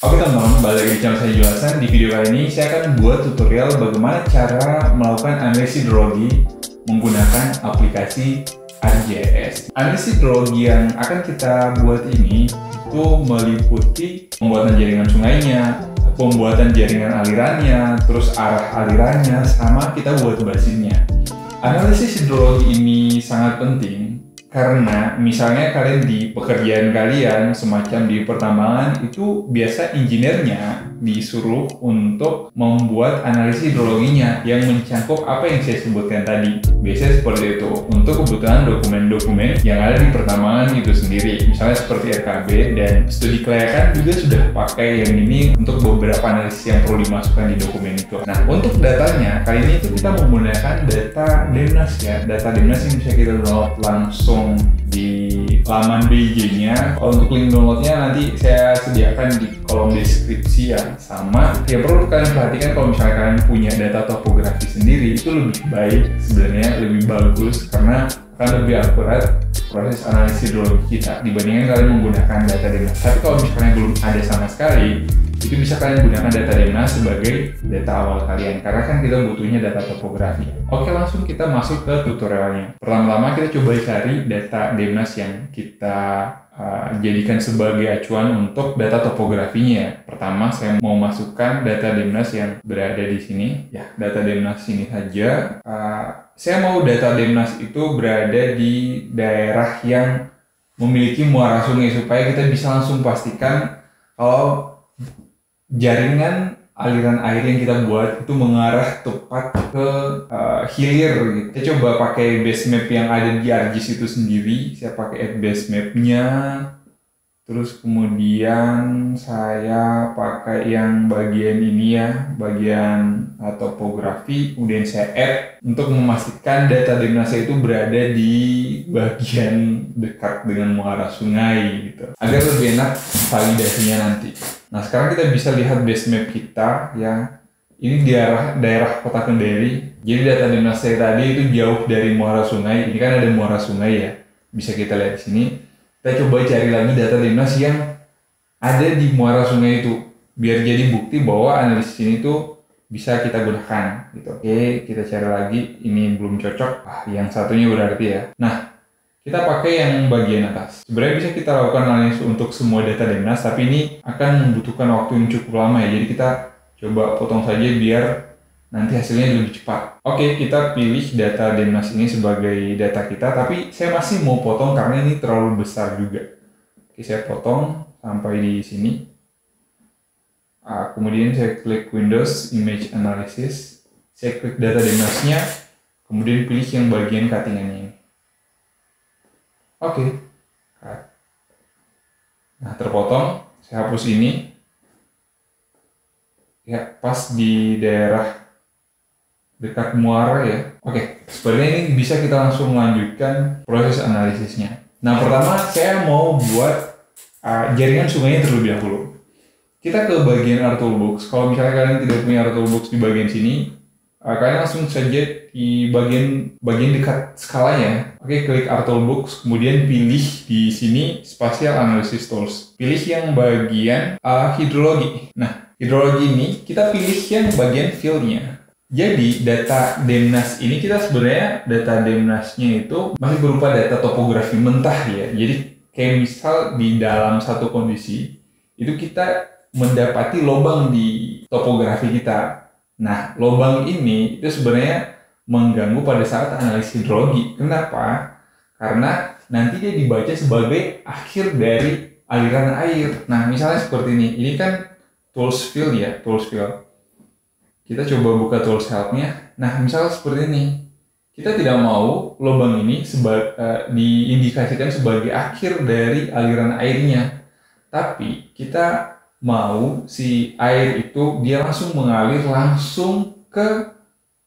Oke teman-teman, balik lagi di channel saya Jelasan. Di video kali ini saya akan buat tutorial bagaimana cara melakukan analisis hidrologi menggunakan aplikasi ArcGIS. Analisis hidrologi yang akan kita buat ini itu meliputi pembuatan jaringan sungainya, pembuatan jaringan alirannya, terus arah alirannya, sama kita buat basinnya. Analisis hidrologi ini sangat penting karena misalnya kalian di pekerjaan kalian semacam di pertambangan itu biasa insinyernya disuruh untuk membuat analisis hidrologinya yang mencakup apa yang saya sebutkan tadi. Biasanya seperti itu untuk kebutuhan dokumen-dokumen yang ada di pertambangan itu sendiri, misalnya seperti RKB, dan studi kelayakan juga sudah pakai yang ini untuk beberapa analisis yang perlu dimasukkan di dokumen itu. Nah, untuk datanya kali ini itu kita menggunakan data Demnas ya. Data Demnas yang bisa kita download langsung di laman BG-nya. Kalau untuk link downloadnya nanti saya sediakan di kolom deskripsi ya. Sama yang perlu kalian perhatikan, kalau misalnya kalian punya data topografi sendiri itu lebih baik, sebenarnya lebih bagus karena akan lebih akurat proses analisis hidrologi kita dibandingkan kalian menggunakan data Demnas. Tapi kalau misalnya belum ada sama sekali, itu bisa kalian gunakan data Demnas sebagai data awal kalian karena kan kita butuhnya data topografi. Oke, langsung kita masuk ke tutorialnya. Pertama-tama kita coba cari data Demnas yang kita jadikan sebagai acuan untuk data topografinya. Pertama, saya mau masukkan data Demnas yang berada di sini. Ya, data Demnas ini saja. Saya mau data Demnas itu berada di daerah yang memiliki muara sungai supaya kita bisa langsung pastikan kalau jaringan aliran air yang kita buat itu mengarah tepat ke hilir gitu. Saya coba pakai base map yang ada di ArcGIS itu sendiri. Saya pakai base mapnya, terus kemudian saya pakai yang bagian ini ya, bagian topografi. Kemudian saya add untuk memastikan data Demnas itu berada di bagian dekat dengan muara sungai gitu, agar lebih enak validasinya nanti. Nah, sekarang kita bisa lihat base map kita ya. Ini di daerah Kota Kendari. Jadi data Demnas saya tadi itu jauh dari muara sungai. Ini kan ada muara sungai ya. Bisa kita lihat di sini. Kita coba cari lagi data Demnas yang ada di muara sungai itu biar jadi bukti bahwa analisis ini tuh bisa kita gunakan gitu. Oke, kita cari lagi. Ini belum cocok. Yang satunya berarti ya. Nah, kita pakai yang bagian atas. Sebenarnya bisa kita lakukan analisis untuk semua data Demnas, tapi ini akan membutuhkan waktu yang cukup lama ya. Jadi kita coba potong saja biar nanti hasilnya lebih cepat. Oke, kita pilih data Demnas ini sebagai data kita, tapi saya masih mau potong karena ini terlalu besar juga. Oke, saya potong sampai di sini. Kemudian saya klik Windows Image Analysis. Saya klik data Demnasnya, kemudian pilih yang bagian cuttingannya ini. Oke, nah terpotong, saya hapus ini, ya pas di daerah dekat muara ya. Oke, sebenarnya ini bisa kita langsung melanjutkan proses analisisnya. Nah, pertama saya mau buat jaringan sungainya terlebih dahulu. Kita ke bagian ArcToolbox. Kalau misalnya kalian tidak punya ArcToolbox di bagian sini, kalian langsung saja di bagian dekat skalanya. Oke, klik ArcToolbox, kemudian pilih di sini Spatial Analysis Tools. Pilih yang bagian hidrologi. Nah, hidrologi ini kita pilih yang bagian field-nya. Jadi data Demnas ini kita sebenarnya data Demnasnya itu masih berupa data topografi mentah ya. Jadi kayak misal di dalam satu kondisi itu kita mendapati lubang di topografi kita. Nah, lubang ini itu sebenarnya mengganggu pada saat analisis hidrologi. Kenapa? Karena nanti dia dibaca sebagai akhir dari aliran air. Nah, misalnya seperti ini. Ini kan tools field ya, tools field. Kita coba buka tools help-nya. Nah, misalnya seperti ini. Kita tidak mau lubang ini diindikasikan sebagai akhir dari aliran airnya. Tapi kita mau si air itu dia langsung mengalir langsung ke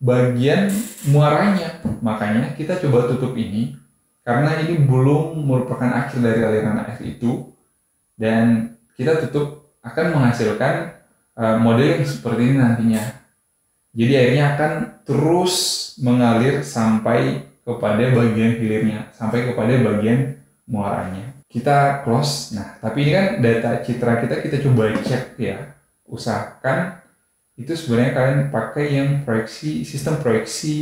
bagian muaranya. Makanya kita coba tutup ini karena ini belum merupakan akhir dari aliran air itu, dan kita tutup akan menghasilkan model yang seperti ini nantinya. Jadi airnya akan terus mengalir sampai kepada bagian hilirnya, sampai kepada bagian muaranya. kita close. Nah, tapi ini kan data citra kita coba cek ya. Usahakan itu sebenarnya kalian pakai yang sistem proyeksi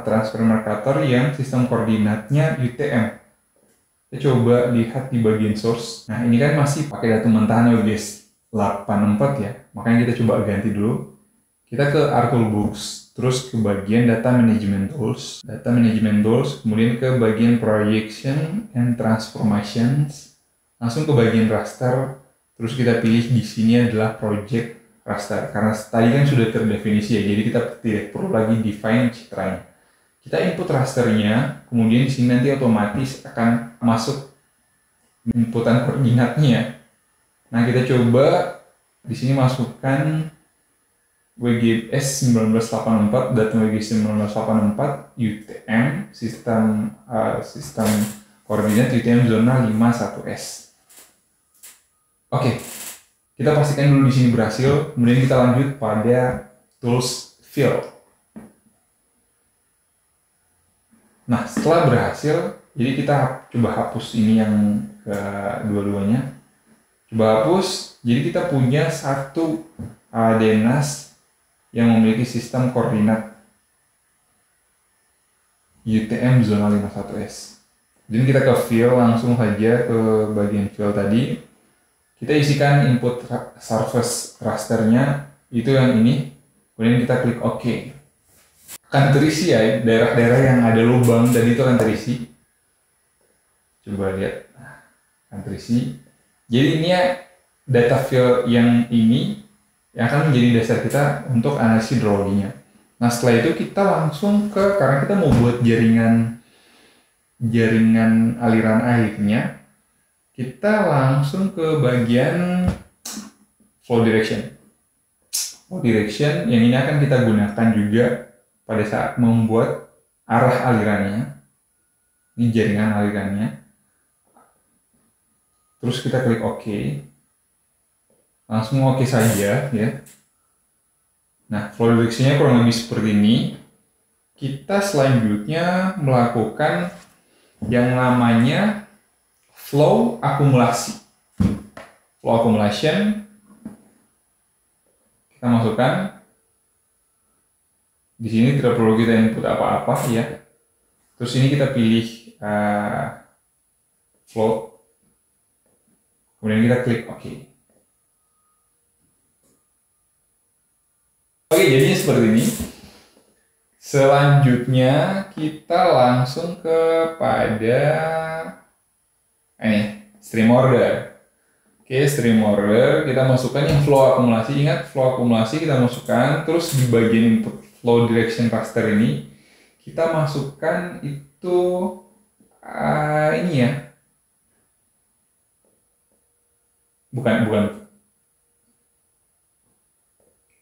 transfer Mercator yang sistem koordinatnya UTM. Kita coba lihat di bagian source. Nah, ini kan masih pakai data mentahan ya guys, 84 ya. Makanya kita coba ganti dulu. Kita ke R-Toolbox, terus ke bagian Data Management Tools. Data Management Tools, kemudian ke bagian Projection and Transformations. Langsung ke bagian raster, terus kita pilih di sini adalah Project Raster. Karena tadi kan sudah terdefinisi ya, jadi kita tidak perlu lagi define citranya. Kita input rasternya, kemudian di sini nanti otomatis akan masuk inputan koordinatnya. Nah, kita coba di sini masukkan WGS 1984, data WGS 1984 UTM sistem koordinat UTM zona 51S. Oke, kita pastikan dulu di sini berhasil, kemudian kita lanjut pada tools fill. Nah, setelah berhasil, jadi kita coba hapus ini yang kedua-duanya. Coba hapus, jadi kita punya satu DNAS yang memiliki sistem koordinat UTM zona 51S. Jadi kita ke fill, langsung saja ke bagian fill tadi. Kita isikan input surface rasternya, itu yang ini. Kemudian kita klik OK. Akan terisi ya, daerah-daerah yang ada lubang tadi itu akan terisi. Coba lihat, akan terisi. Jadi ini ya data fill yang ini yang akan menjadi dasar kita untuk analisis hidrologinya. Nah, setelah itu kita langsung karena kita mau buat jaringan aliran airnya, kita langsung ke bagian flow direction. Flow direction yang ini akan kita gunakan juga pada saat membuat arah alirannya. Ini jaringan alirannya. Terus kita klik OK. Langsung OK saja ya. Nah, flow direction-nya kurang lebih seperti ini. Kita selanjutnya melakukan yang namanya flow akumulasi. Flow accumulation kita masukkan. Di sini tidak perlu kita input apa-apa ya. Terus ini kita pilih flow. Kemudian kita klik OK. Oke, jadinya seperti ini. Selanjutnya kita langsung kepada stream order. Oke, stream order kita masukkan yang flow akumulasi. Ingat, flow akumulasi kita masukkan. Terus di bagian input flow direction raster ini kita masukkan itu ini ya. Bukan.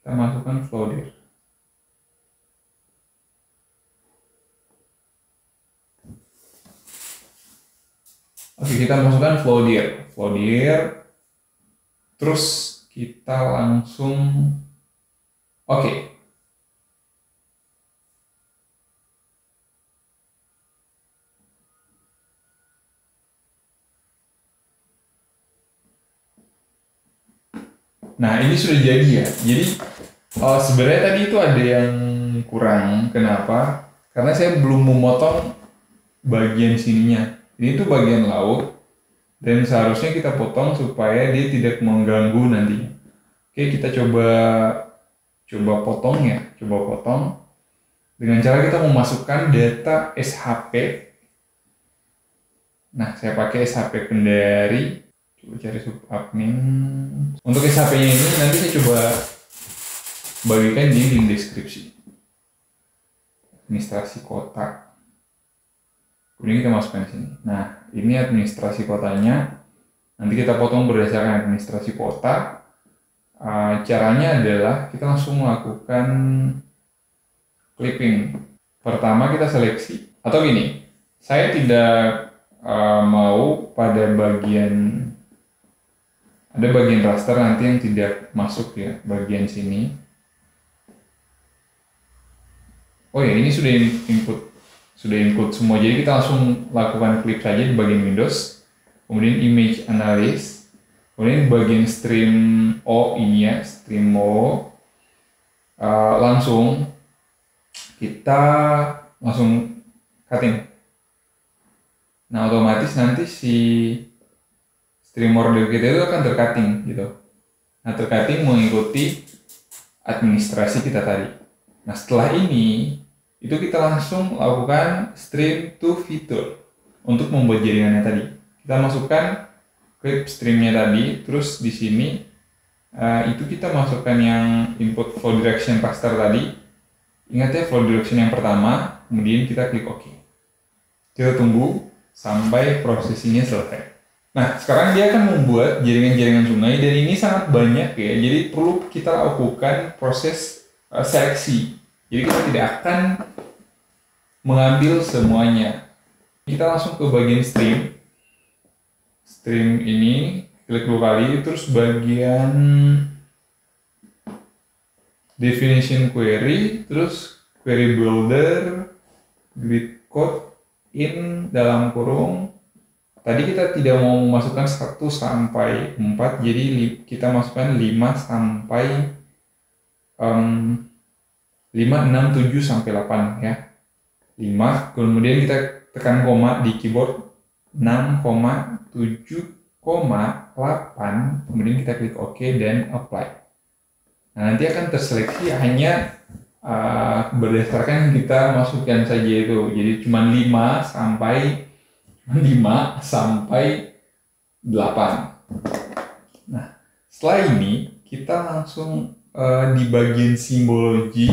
Kita masukkan flow dir. Oke, kita masukkan flow dir. Terus kita langsung oke. Nah, ini sudah jadi ya. Jadi sebenarnya tadi itu ada yang kurang. Kenapa? Karena saya belum memotong bagian sininya. Ini tuh bagian laut. Dan seharusnya kita potong supaya dia tidak mengganggu nantinya. Oke, kita coba potong ya. Coba potong. Dengan cara kita memasukkan data SHP. Nah, saya pakai SHP Kendari. Coba cari subadmin. Untuk SHP-nya ini nanti saya coba bagikan di link deskripsi. Administrasi kota. Kemudian kita masukkan di sini. Nah, ini administrasi kotanya. Nanti kita potong berdasarkan administrasi kota. Caranya adalah kita langsung melakukan clipping. Pertama kita seleksi. Atau gini, saya tidak mau pada bagian ada bagian raster nanti yang tidak masuk ya, bagian sini. Oh ya, ini sudah input semua. Jadi kita langsung lakukan klik saja di bagian Windows. kemudian image analysis, kemudian bagian stream O ini ya, stream O, langsung kita cutting. Nah otomatis nanti si stream order kita itu akan tercutting gitu. Nah tercutting mengikuti administrasi kita tadi. Nah setelah ini itu kita langsung lakukan stream to feature untuk membuat jaringannya tadi. Kita masukkan clip streamnya tadi, terus di sini itu kita masukkan yang input flow direction raster tadi. Ingat ya, flow direction yang pertama, kemudian kita klik OK. Kita tunggu sampai prosesinya selesai. Nah, sekarang dia akan membuat jaringan-jaringan sungai, dan ini sangat banyak ya, jadi perlu kita lakukan proses seleksi. Jadi kita tidak akan mengambil semuanya. Kita langsung ke bagian stream. Stream ini, klik 2 kali, terus bagian definition query, terus query builder, grid code in dalam kurung. Tadi kita tidak mau memasukkan 1 sampai 4, jadi kita masukkan 5 sampai 5, 6, 7 sampai 8 ya. 5, kemudian kita tekan koma di keyboard 6,7,8, kemudian kita klik OK dan apply. Nah, nanti akan terseleksi hanya berdasarkan kita masukkan saja itu. Jadi cuma 5 sampai 8. Nah, setelah ini kita langsung di bagian simbologi,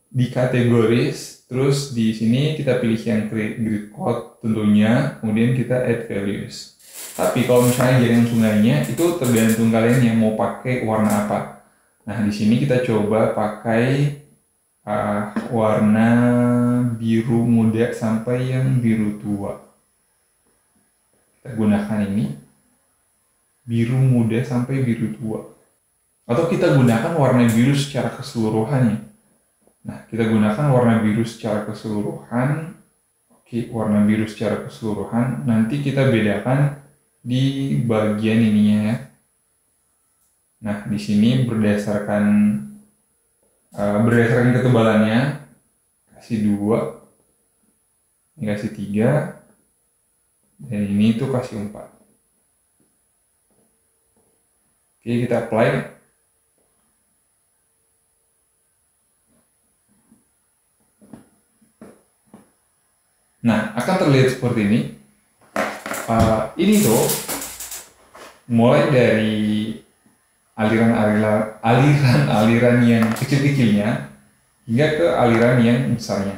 di kategoris, terus di sini kita pilih yang grid code tentunya, kemudian kita add values. Tapi kalau misalnya jaringan sungainya itu tergantung kalian yang mau pakai warna apa. Nah, di sini kita coba pakai warna biru muda sampai yang biru tua. Kita gunakan ini, biru muda sampai biru tua. Atau kita gunakan warna biru secara keseluruhannya. Nah, kita gunakan warna biru secara keseluruhan. Oke, warna biru secara keseluruhan. Nanti kita bedakan di bagian ininya ya. Nah, di sini berdasarkan ketebalannya, kasih 2, ini kasih 3, dan ini tuh kasih 4. Oke, kita apply. Nah, akan terlihat seperti ini. Ini tuh mulai dari aliran yang kecil-kecilnya hingga ke aliran yang besarnya.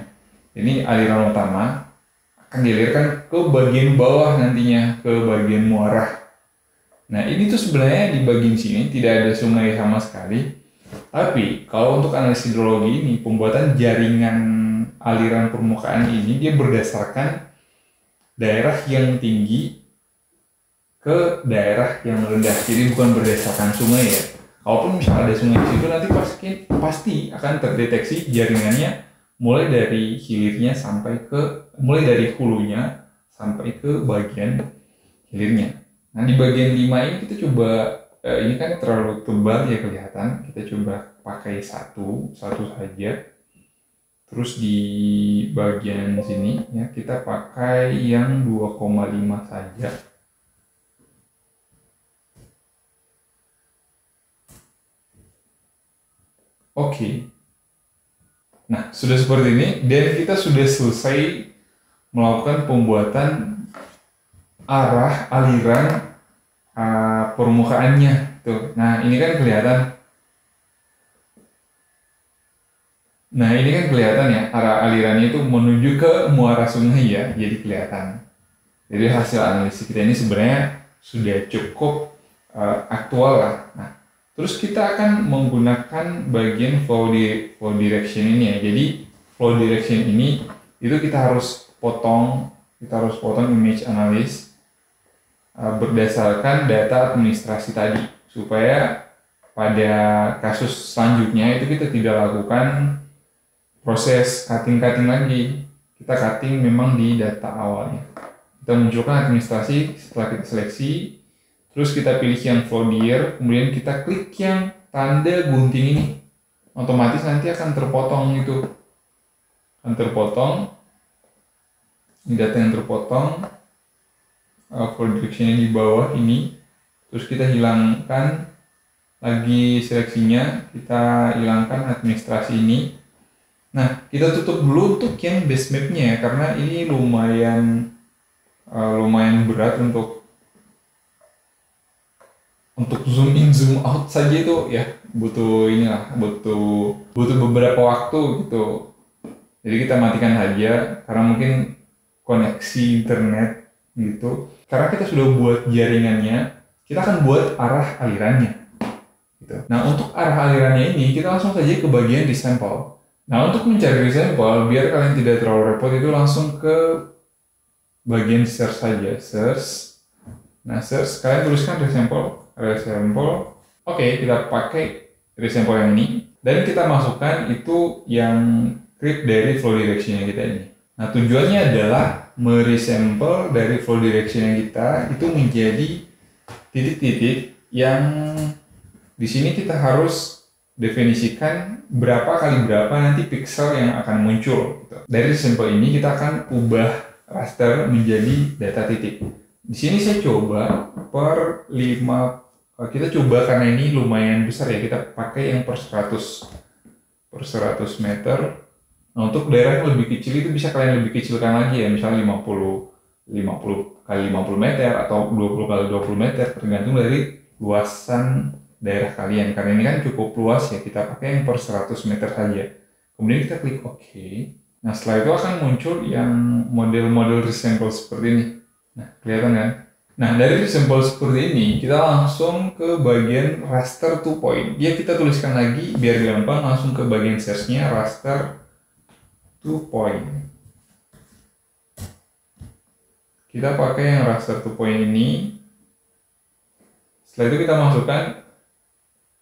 Ini aliran utama akan dialirkan ke bagian bawah nantinya, ke bagian muara. Nah, ini tuh sebenarnya di bagian sini tidak ada sungai sama sekali. Tapi kalau untuk analisis hidrologi ini, pembuatan jaringan aliran permukaan ini dia berdasarkan daerah yang tinggi ke daerah yang rendah, jadi bukan berdasarkan sungai ya. Kalaupun misalnya ada sungai di situ, nanti pasti akan terdeteksi jaringannya mulai dari hilirnya mulai dari hulunya sampai ke bagian hilirnya. Nah, di bagian 5 ini kita coba, ini kan terlalu tebal ya kelihatan, kita coba pakai satu saja. Terus di bagian sini ya kita pakai yang 2,5 saja. Oke. Nah, sudah seperti ini dan kita sudah selesai melakukan pembuatan arah aliran permukaannya tuh. Nah, ini kan kelihatan. Nah, ini kan kelihatan ya, arah alirannya itu menuju ke muara sungai ya, jadi kelihatan. Jadi hasil analisis kita ini sebenarnya sudah cukup aktual lah. Nah, terus kita akan menggunakan bagian flow direction ini ya. Jadi flow direction ini itu kita harus potong image analysis berdasarkan data administrasi tadi, supaya pada kasus selanjutnya itu kita tidak lakukan proses cutting lagi. Kita cutting memang di data awalnya. Kita munculkan administrasi setelah kita seleksi, terus kita pilih yang flow dir, kemudian kita klik yang tanda gunting ini. Otomatis nanti akan terpotong itu. Akan terpotong. Ini data yang terpotong. Flow direction-nya di bawah ini. Terus kita hilangkan lagi seleksinya, kita hilangkan administrasi ini. Nah, kita tutup dulu untuk yang base map-nya ya, karena ini lumayan berat untuk zoom in zoom out saja itu ya, butuh beberapa waktu gitu. Jadi kita matikan saja karena mungkin koneksi internet gitu. Karena kita sudah buat jaringannya, kita akan buat arah alirannya gitu. Nah, untuk arah alirannya ini kita langsung saja ke bagian resample. Nah, untuk mencari resample biar kalian tidak terlalu repot, itu langsung ke bagian search saja, search. Nah, search, kalian tuliskan resample. Oke, kita pakai resample yang ini dan kita masukkan itu yang script dari flow direction kita ini. Nah, tujuannya adalah meresample dari flow direction yang kita itu menjadi titik-titik yang di sini kita harus definisikan berapa kali berapa nanti pixel yang akan muncul gitu. Dari sampel ini kita akan ubah raster menjadi data titik. Di sini saya coba per 5, kita coba karena ini lumayan besar ya, kita pakai yang per 100 meter. Nah, untuk daerah yang lebih kecil itu bisa kalian lebih kecilkan lagi ya, misalnya 50 kali 50 meter atau 20 kali 20 meter, tergantung dari luasan daerah kalian. Karena ini kan cukup luas ya, kita pakai yang per 100 meter saja. Kemudian kita klik OK. Nah, setelah itu akan muncul yang model-model resample seperti ini. Nah, kelihatan kan? Nah, dari resample seperti ini, kita langsung ke bagian raster 2 point. Ya, kita tuliskan lagi biar gampang, langsung ke bagian search-nya raster 2 point. Kita pakai yang raster 2 point ini. Setelah itu kita masukkan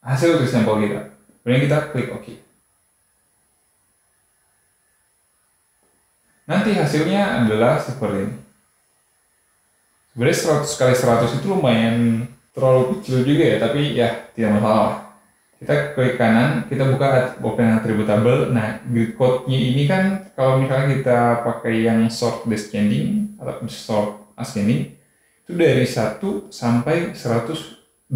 hasil resample kita. Kemudian kita klik OK. Nanti hasilnya adalah seperti ini. Sebenarnya 100 kali 100 itu lumayan terlalu kecil juga ya, tapi ya tidak masalah. Kita klik kanan, kita buka open attributable. Nah, grid code-nya ini kan kalau misalnya kita pakai yang sort descending atau sort ascending, itu dari 1 sampai 128.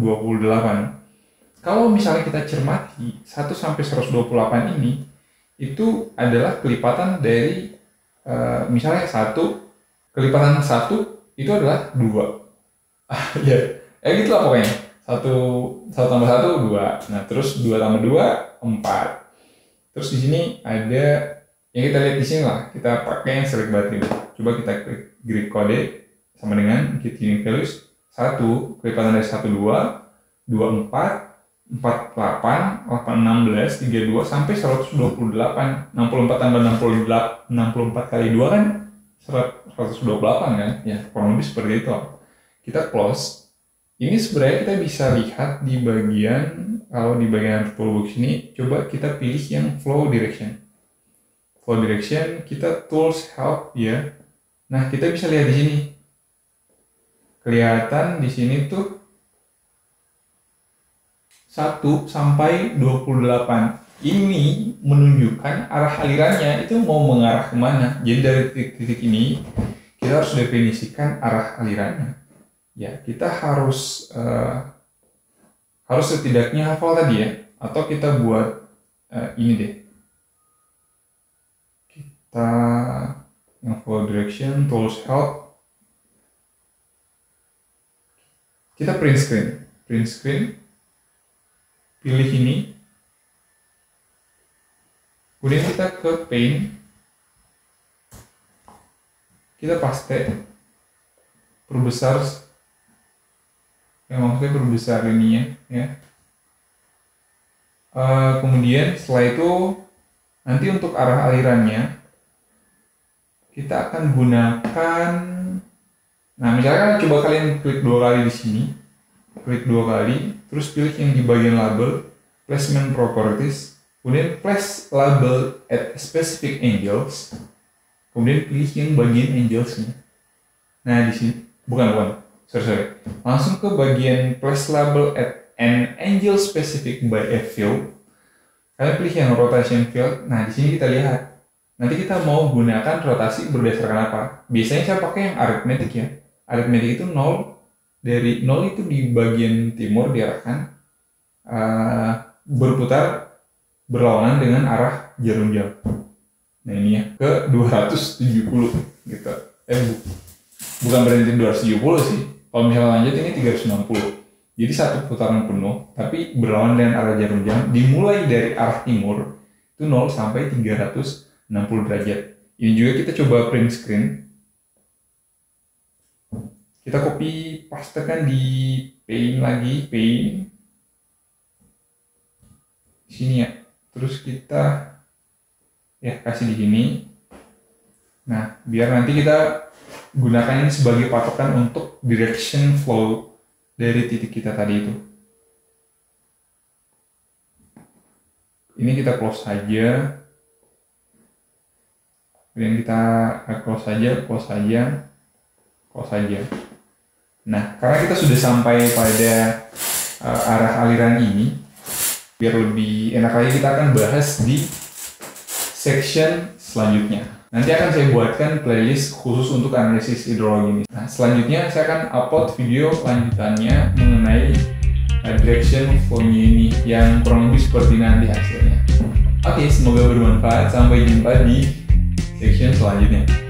Kalau misalnya kita cermati 1 sampai 128 ini, itu adalah kelipatan dari misalnya 1, kelipatan 1 itu adalah 2. Ya, gitu lah pokoknya. 1 tambah 1, 2. Nah, terus 2 tambah 2, 4. Terus di sini ada yang kita lihat di sini lah. Kita pakai yang select battery. Coba kita klik grid code sama dengan get unique values 1, kelipatan dari 1, 2, 2, 4, 48, 8, 16, 32 sampai 128. 64 tambah 64 kali 2 kan 128 kan? Ya, kurang lebih seperti itu. Kita close. Ini sebenarnya kita bisa lihat di bagian, kalau di bagian toolbox ini, coba kita pilih yang flow direction. Flow direction, kita tools help ya. Nah, kita bisa lihat di sini. Kelihatan di sini tuh 1 sampai 28. Ini menunjukkan arah alirannya itu mau mengarah kemana. Jadi dari titik-titik ini kita harus definisikan arah alirannya. Ya, kita harus setidaknya hafal tadi ya. Atau kita buat ini deh. Kita yang flow direction, tools help. Kita print screen. Pilih ini, kemudian kita ke paint, kita paste, perbesar, maksudnya perbesar ininya ya. Kemudian setelah itu nanti untuk arah alirannya kita akan gunakan, nah misalkan coba kalian klik 2 kali di sini, klik 2 kali, terus pilih yang di bagian label, placement properties, kemudian place label at specific angles, kemudian pilih yang bagian angles-nya. Nah, di sini bukan. Sorry. Langsung ke bagian place label at an angle specific by a field. Kalian pilih yang rotation field. Nah, di sini kita lihat. Nanti kita mau gunakan rotasi berdasarkan apa? Biasanya saya pakai yang arithmetic ya. Arithmetic itu 0. Dari 0 itu di bagian timur diarahkan berputar berlawanan dengan arah jarum jam. Nah ini ya, ke 270 gitu. Bukan berarti 270 sih. Kalau misalnya lanjut ini 360. Jadi satu putaran penuh, tapi berlawanan dengan arah jarum jam, dimulai dari arah timur, itu 0 sampai 360 derajat. Ini juga kita coba print screen. Kita copy pastekan di Paint lagi, Paint. Sini ya. Terus kita kasih di sini. Nah, biar nanti kita gunakan ini sebagai patokan untuk direction flow dari titik kita tadi itu. Ini kita close saja. Kemudian kita close saja. Nah, karena kita sudah sampai pada arah aliran ini, biar lebih enak lagi kita akan bahas di section selanjutnya. Nanti akan saya buatkan playlist khusus untuk analisis hidrologi ini. Nah, selanjutnya saya akan upload video lanjutannya mengenai direction flow-nya ini yang kurang lebih seperti nanti hasilnya. Oke, semoga bermanfaat. Sampai jumpa di section selanjutnya.